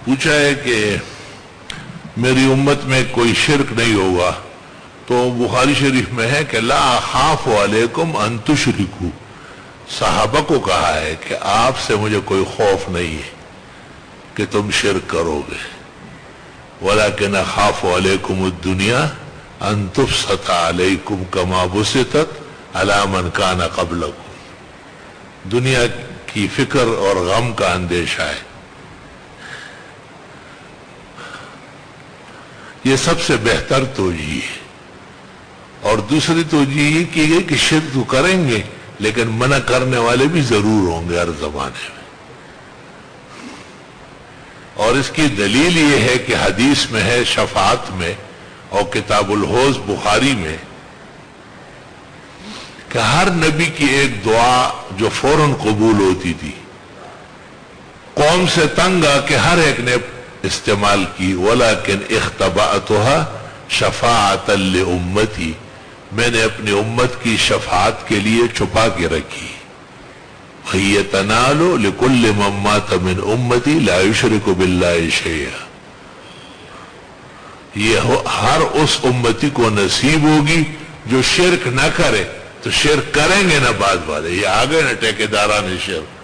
پوچھا ہے کہ میری امت میں کوئی شرک نہیں ہوگا، تو بخاری شریف میں ہے کہ لا اخاف علیکم ان تشرکو، صحابہ کو کہا ہے کہ آپ سے مجھے کوئی خوف نہیں ہے کہ تم شرک کرو گے، ولیکن اخاف علیکم الدنیا ان تبسط علیکم کما بسطت علی من کان قبلکم، دنیا کی فکر اور غم کا اندیشہ ہے۔ یہ سب سے بہتر توجیہ ہے۔ اور دوسری توجیہ یہ کی گئی کہ شرک تو کریں گے لیکن منع کرنے والے بھی ضرور ہوں گے ہر زمانے میں، اور اس کی دلیل یہ ہے کہ حدیث میں ہے شفاعت میں اور کتاب الحوض بخاری میں کہ ہر نبی کی ایک دعا جو فوراً قبول ہوتی تھی، قوم سے تنگ آ کے ہر ایک نے استعمال کی، ولیکن اختبأتها شفاعتا لامتی، میں نے اپنی امت کی شفاعت کے لیے چھپا کے رکھی، وہی تنال لکل من مات من امتی لا یشرک باللہ شیئا، یہ ہر اس امتی کو نصیب ہوگی جو شرک نہ کرے، تو شرک کریں گے نہ بعد والے، یہ آگے نہ ٹھیکیداران شرک،